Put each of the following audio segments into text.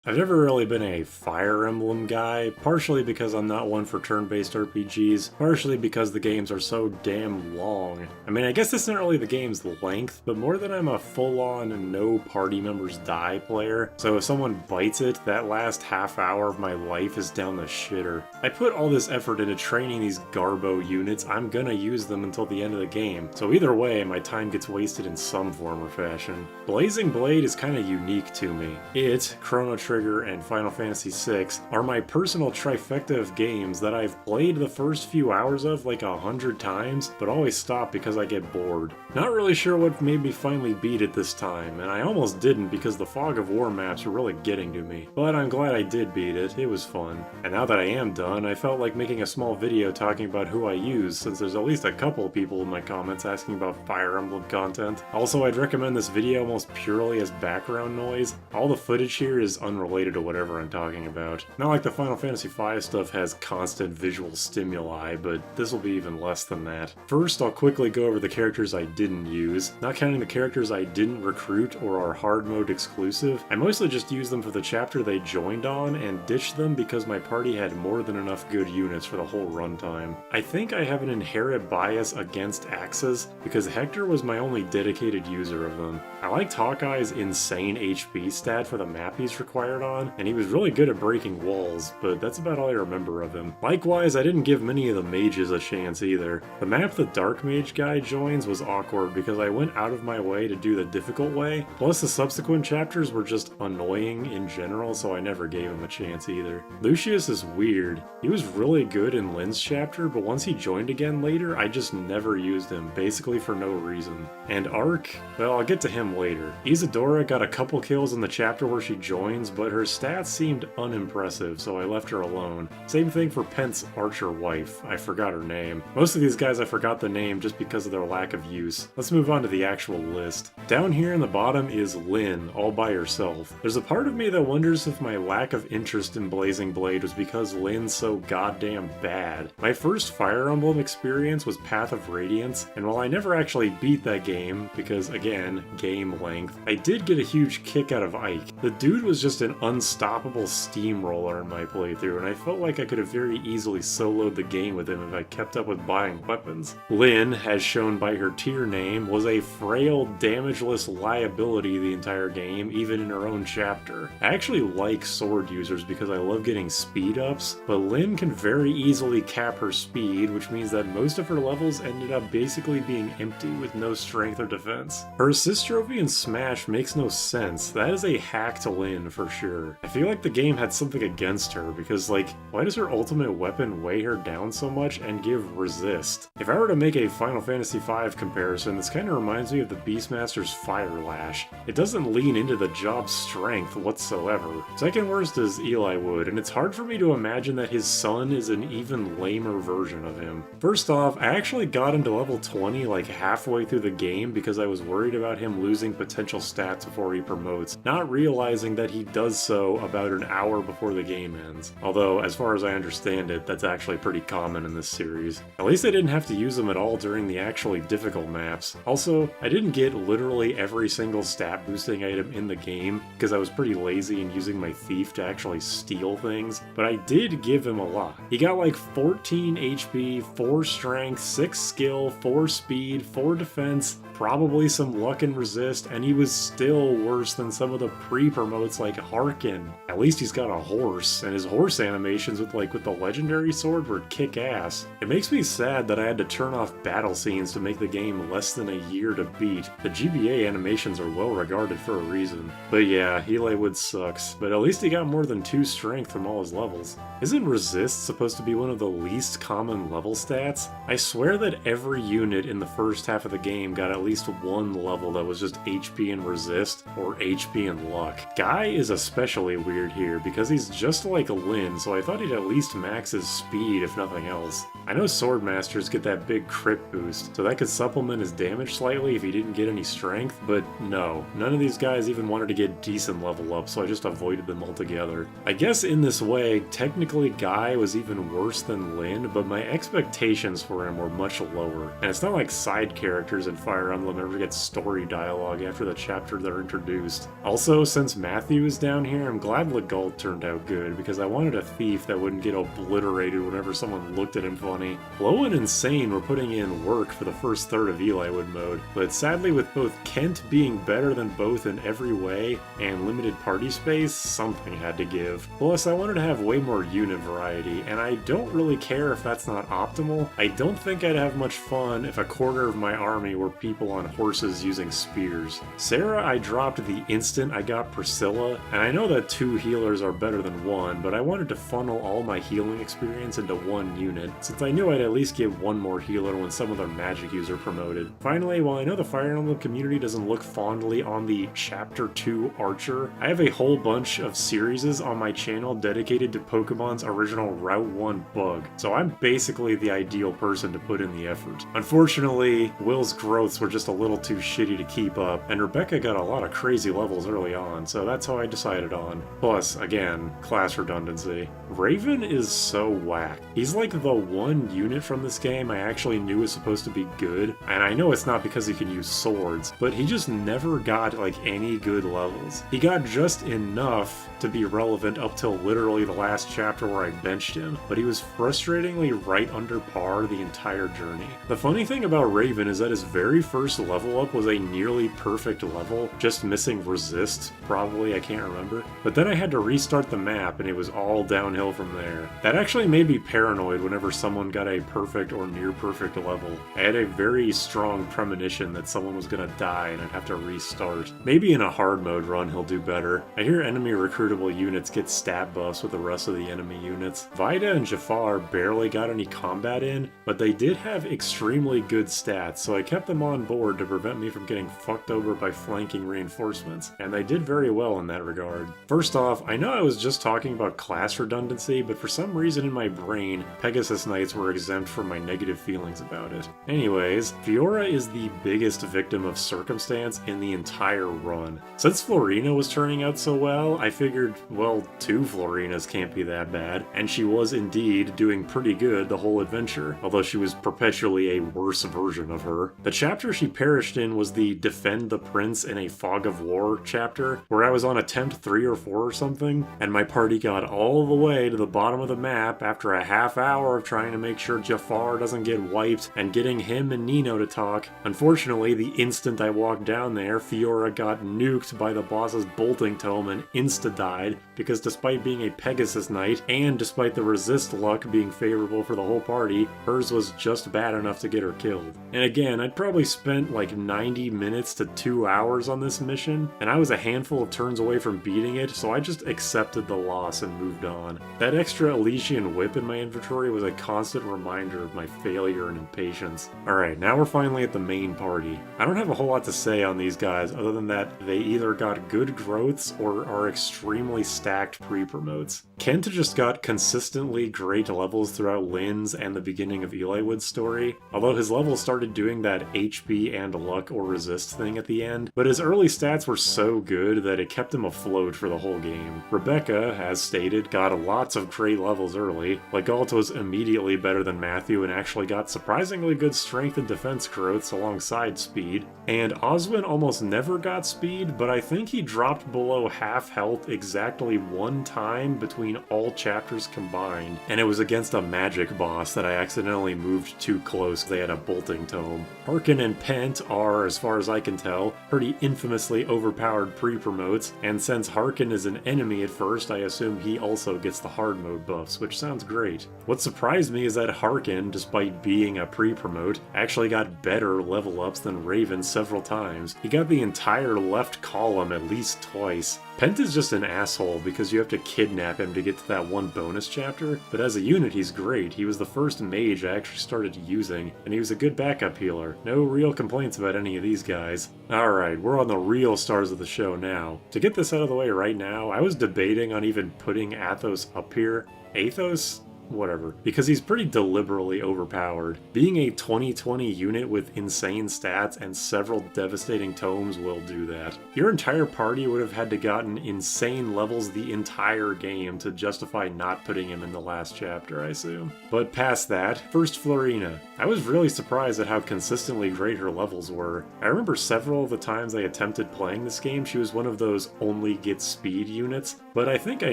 I've never really been a Fire Emblem guy, partially because I'm not one for turn-based RPGs, partially because the games are so damn long. I mean, I guess this isn't really the game's length, but more than I'm a full-on no party members die player, so if someone bites it, that last half hour of my life is down the shitter. I put all this effort into training these Garbo units, I'm gonna use them until the end of the game, so either way, my time gets wasted in some form or fashion. Blazing Blade is kinda unique to me. It, Chrono Trigger, and Final Fantasy VI are my personal trifecta of games that I've played the first few hours of like 100 times, but always stop because I get bored. Not really sure what made me finally beat it this time, and I almost didn't because the Fog of War maps were really getting to me. But I'm glad I did beat it, it was fun. And now that I am done, I felt like making a small video talking about who I use, since there's at least a couple of people in my comments asking about Fire Emblem content. Also, I'd recommend this video almost purely as background noise. All the footage here is unrelated to whatever I'm talking about. Not like the Final Fantasy V stuff has constant visual stimuli, but this will be even less than that. First, I'll quickly go over the characters I didn't use. Not counting the characters I didn't recruit or are hard mode exclusive, I mostly just used them for the chapter they joined on and ditched them because my party had more than enough good units for the whole runtime. I think I have an inherent bias against axes because Hector was my only dedicated user of them. I liked Hawkeye's insane HP stat for the map he's required on, and he was really good at breaking walls, but that's about all I remember of him. Likewise, I didn't give many of the mages a chance either. The map the Dark Mage guy joins was awkward because I went out of my way to do the difficult way, plus the subsequent chapters were just annoying in general, so I never gave him a chance either. Lucius is weird. He was really good in Lynn's chapter, but once he joined again later, I just never used him, basically for no reason. And Ark, well, I'll get to him later. Isadora got a couple kills in the chapter where she joins, but her stats seemed unimpressive, so I left her alone. Same thing for Pent's archer wife. I forgot her name. Most of these guys I forgot the name just because of their lack of use. Let's move on to the actual list. Down here in the bottom is Lynn, all by herself. There's a part of me that wonders if my lack of interest in Blazing Blade was because Lynn's so goddamn bad. My first Fire Emblem experience was Path of Radiance, and while I never actually beat that game, because again, game length, I did get a huge kick out of Ike. The dude was just an unstoppable steamroller in my playthrough, and I felt like I could have very easily soloed the game with him if I kept up with buying weapons. Lynn, as shown by her tier name, was a frail, damageless liability the entire game, even in her own chapter. I actually like sword users because I love getting speed ups, but Lynn can very easily cap her speed, which means that most of her levels ended up basically being empty with no strength or defense. Her assist trophy in Smash makes no sense. That is a hack to Lynn for sure. I feel like the game had something against her because, like, why does her ultimate weapon weigh her down so much and give resist? If I were to make a Final Fantasy V comparison, this kind of reminds me of the Beastmaster's Fire Lash. It doesn't lean into the job's strength whatsoever. Second worst is Eli Wood, and it's hard for me to imagine that his son is an even lamer version of him. First off, I actually got him to level 20 like halfway through the game because I was worried about him losing potential stats before he promotes, not realizing that he does so about an hour before the game ends. Although, as far as I understand it, that's actually pretty common in this series. At least I didn't have to use them at all during the actually difficult maps. Also, I didn't get literally every single stat boosting item in the game because I was pretty lazy in using my thief to actually steal things, but I did give him a lot. He got like 14 HP, 4 strength, 6 skill, 4 speed, 4 defense, probably some luck and resist, and he was still worse than some of the pre-promotes like Harkin. At least he's got a horse, and his horse animations with the legendary sword were kick-ass. It makes me sad that I had to turn off battle scenes to make the game less than a year to beat. The GBA animations are well regarded for a reason. But yeah, Eli Wood sucks, but at least he got more than 2 strength from all his levels. Isn't resist supposed to be one of the least common level stats? I swear that every unit in the first half of the game got at least one level that was just HP and resist, or HP and luck. Guy is especially weird here because he's just like Lynn, so I thought he'd at least max his speed if nothing else. I know Swordmasters get that big crit boost, so that could supplement his damage slightly if he didn't get any strength, but no, none of these guys even wanted to get decent level up, so I just avoided them altogether. I guess in this way, technically Guy was even worse than Lynn, but my expectations for him were much lower, and it's not like side characters in Fire Emblem Emblem ever gets story dialogue after the chapter they're introduced. Also, since Matthew is down here, I'm glad Legault turned out good, because I wanted a thief that wouldn't get obliterated whenever someone looked at him funny. Low and Insane were putting in work for the first third of Eli Wood mode, but sadly with both Kent being better than both in every way and limited party space, something had to give. Plus, I wanted to have way more unit variety, and I don't really care if that's not optimal. I don't think I'd have much fun if a quarter of my army were people on horses using spears. Sarah I dropped the instant I got Priscilla, and I know that 2 healers are better than 1, but I wanted to funnel all my healing experience into 1 unit, since I knew I'd at least get 1 more healer when some other magic user promoted. Finally, while I know the Fire Emblem community doesn't look fondly on the Chapter 2 Archer, I have a whole bunch of series on my channel dedicated to Pokemon's original Route 1 bug, so I'm basically the ideal person to put in the effort. Unfortunately, Will's growths were just a little too shitty to keep up, and Rebecca got a lot of crazy levels early on, so that's how I decided on. Plus, again, class redundancy. Raven is so whack. He's like the one unit from this game I actually knew was supposed to be good, and I know it's not because he can use swords, but he just never got like any good levels. He got just enough to be relevant up till literally the last chapter where I benched him, but he was frustratingly right under par the entire journey. The funny thing about Raven is that his very first level up was a nearly perfect level, just missing resist, probably, I can't remember. But then I had to restart the map and it was all downhill from there. That actually made me paranoid whenever someone got a perfect or near perfect level. I had a very strong premonition that someone was gonna die and I'd have to restart. Maybe in a hard mode run he'll do better. I hear enemy recruitable units get stat buffs with the rest of the enemy units. Vida and Jafar barely got any combat in, but they did have extremely good stats, so I kept them on board to prevent me from getting fucked over by flanking reinforcements, and they did very well in that regard. First off, I know I was just talking about class redundancy, but for some reason in my brain, Pegasus Knights were exempt from my negative feelings about it. Anyways, Fiora is the biggest victim of circumstance in the entire run. Since Florina was turning out so well, I figured, well, 2 Florinas can't be that bad, and she was indeed doing pretty good the whole adventure, although she was perpetually a worse version of her. The chapter she perished in was the Defend the Prince in a Fog of War chapter, where I was on attempt 3 or 4 or something, and my party got all the way to the bottom of the map after a half hour of trying to make sure Jafar doesn't get wiped and getting him and Nino to talk. Unfortunately, the instant I walked down there, Fiora got nuked by the boss's bolting tome and insta-died, because despite being a Pegasus Knight, and despite the resist luck being favorable for the whole party, hers was just bad enough to get her killed. And again, I'd probably spent like 90 minutes to 2 hours on this mission, and I was a handful of turns away from beating it, so I just accepted the loss and moved on. That extra Elysian whip in my inventory was a constant reminder of my failure and impatience. Alright, now we're finally at the main party. I don't have a whole lot to say on these guys other than that they either got good growths or are extremely stacked pre-promotes. Kent just got consistently great levels throughout Lynn's and the beginning of Eli Wood's story, although his levels started doing that HP and luck or resist thing at the end, but his early stats were so good that it kept him afloat for the whole game. Rebecca, as stated, got lots of great levels early. Legault was immediately better than Matthew and actually got surprisingly good strength and defense growths alongside speed, and Oswin almost never got speed, but I think he dropped below half health exactly 1 time between all chapters combined, and it was against a magic boss that I accidentally moved too close. They had a bolting tome. Harkin and Pent are, as far as I can tell, pretty infamously overpowered pre-promotes, and since Harkin is an enemy at first, I assume he also gets the hard mode buffs, which sounds great. What surprised me is that Harkin, despite being a pre-promote, actually got better level ups than Raven several times. He got the entire left column at least twice. Pent is just an asshole because you have to kidnap him to get to that one bonus chapter, but as a unit he's great. He was the first mage I actually started using, and he was a good backup healer. No real complaints about any of these guys. Alright, we're on the real stars of the show now. To get this out of the way right now, I was debating on even putting Athos up here. Athos whatever, because he's pretty deliberately overpowered. Being a 2020 unit with insane stats and several devastating tomes will do that. Your entire party would have had to gotten insane levels the entire game to justify not putting him in the last chapter, I assume. But past that, first Florina. I was really surprised at how consistently great her levels were. I remember several of the times I attempted playing this game, she was one of those only get speed units, but I think I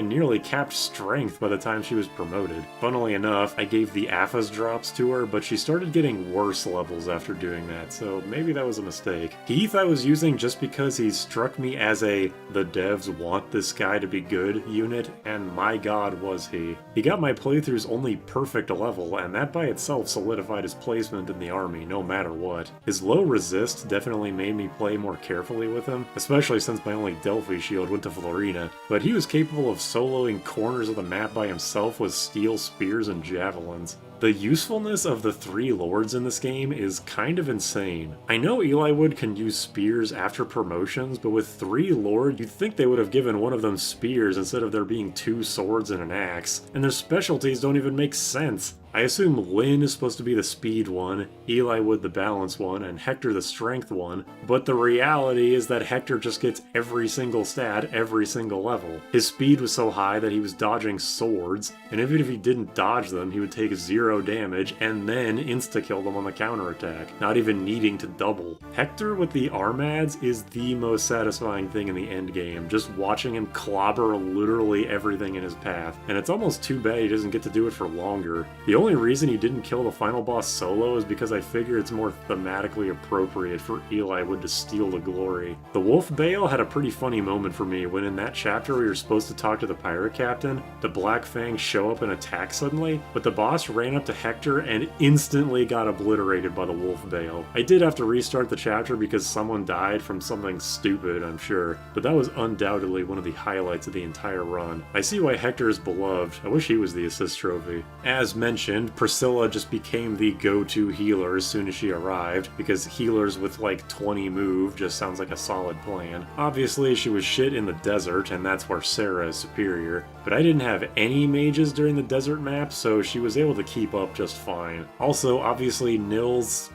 nearly capped strength by the time she was promoted. Funnily enough, I gave the AFAS drops to her, but she started getting worse levels after doing that, so maybe that was a mistake. Heath I was using just because he struck me as a the devs want this guy to be good unit, and my god was he. He got my playthrough's only perfect level, and that by itself solidified his placement in the army no matter what. His low resist definitely made me play more carefully with him, especially since my only Delphi shield went to Florina, but he was capable of soloing corners of the map by himself with steel spears and javelins. The usefulness of the 3 lords in this game is kind of insane. I know Eli Wood can use spears after promotions, but with 3 lords, you'd think they would have given one of them spears instead of there being 2 swords and an axe, and their specialties don't even make sense. I assume Lynn is supposed to be the speed one, Eli Wood the balance one, and Hector the strength one, but the reality is that Hector just gets every single stat every single level. His speed was so high that he was dodging swords, and even if he didn't dodge them, he would take 0 damage and then insta-kill them on the counterattack, not even needing to double. Hector with the Armads is the most satisfying thing in the endgame, just watching him clobber literally everything in his path, and it's almost too bad he doesn't get to do it for longer. The only reason he didn't kill the final boss solo is because I figure it's more thematically appropriate for Eli Wood to steal the glory. The Wolf Bale had a pretty funny moment for me when in that chapter we were supposed to talk to the pirate captain, the Black Fangs show up and attack suddenly, but the boss ran up to Hector and instantly got obliterated by the Wolf Bale. I did have to restart the chapter because someone died from something stupid, I'm sure, but that was undoubtedly one of the highlights of the entire run. I see why Hector is beloved. I wish he was the assist trophy. As mentioned, Priscilla just became the go-to healer as soon as she arrived, because healers with like 20 move just sounds like a solid plan. Obviously she was shit in the desert, and that's where Sarah is superior, but I didn't have any mages during the desert map, so she was able to keep up just fine. Also, obviously Niels,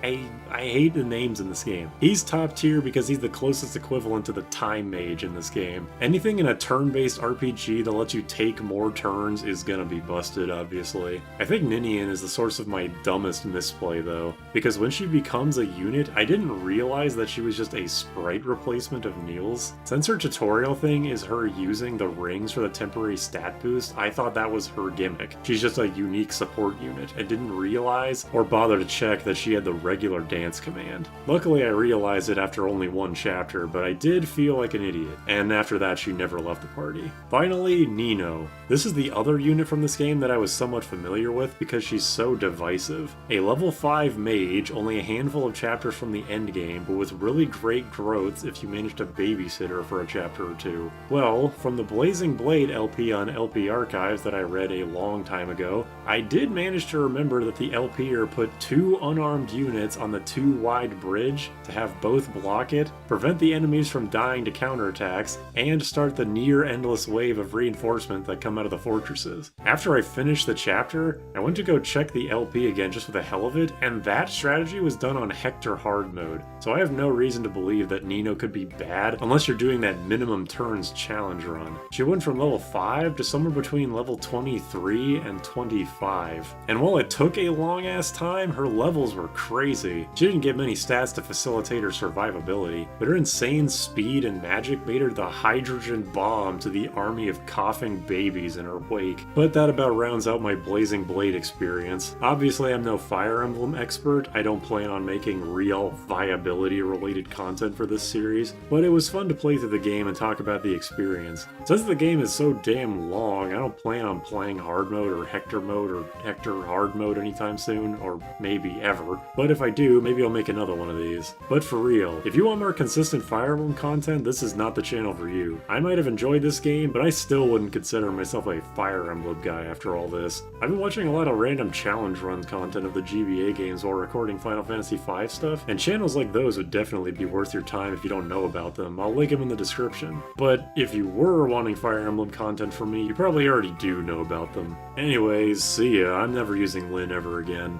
I hate the names in this game. He's top tier because he's the closest equivalent to the time mage in this game. Anything in a turn-based RPG that lets you take more turns is gonna be busted, obviously. I think Ninian is the source of my dumbest misplay though, because when she becomes a unit, I didn't realize that she was just a sprite replacement of Niels. Since her tutorial thing is her using the rings for the temporary stat boost, I thought that was her gimmick. She's just a unique support unit. I didn't realize or bother to check that she had the regular dance command. Luckily I realized it after only 1 chapter, but I did feel like an idiot, and after that she never left the party. Finally, Nino. This is the other unit from this game that I was somewhat familiar with because she's so divisive. A level 5 mage, only a handful of chapters from the endgame, but with really great growths if you manage to babysit her for a chapter or 2. Well, from the Blazing Blade LP on LP Archives that I read a long time ago, I did manage to remember that the LPer put 2 unarmed units on the 2 wide bridge to have both block it, prevent the enemies from dying to counterattacks, and start the near endless wave of reinforcement that come out of the fortresses. After I finished the chapter, I went to go check the LP again just for the hell of it, and that strategy was done on Hector hard mode, so I have no reason to believe that Nino could be bad unless you're doing that minimum turns challenge run. She went from level 5 to somewhere between level 23 and 25, and while it took a long ass time, her levels were crazy. She didn't get many stats to facilitate her survivability, but her insane speed and magic made her the hydrogen bomb to the army of coughing babies in her wake. But that about rounds out my Blazing Blade experience. Obviously I'm no Fire Emblem expert, I don't plan on making real viability related content for this series, but it was fun to play through the game and talk about the experience. Since the game is so damn long, I don't plan on playing hard mode or Hector hard mode anytime soon, or maybe ever, but if if I do, maybe I'll make another one of these. But for real, if you want more consistent Fire Emblem content, this is not the channel for you. I might have enjoyed this game, but I still wouldn't consider myself a Fire Emblem guy after all this. I've been watching a lot of random challenge run content of the GBA games while recording Final Fantasy V stuff, and channels like those would definitely be worth your time if you don't know about them. I'll link them in the description. But if you were wanting Fire Emblem content from me, you probably already do know about them. Anyways, see ya. I'm never using Lynn ever again.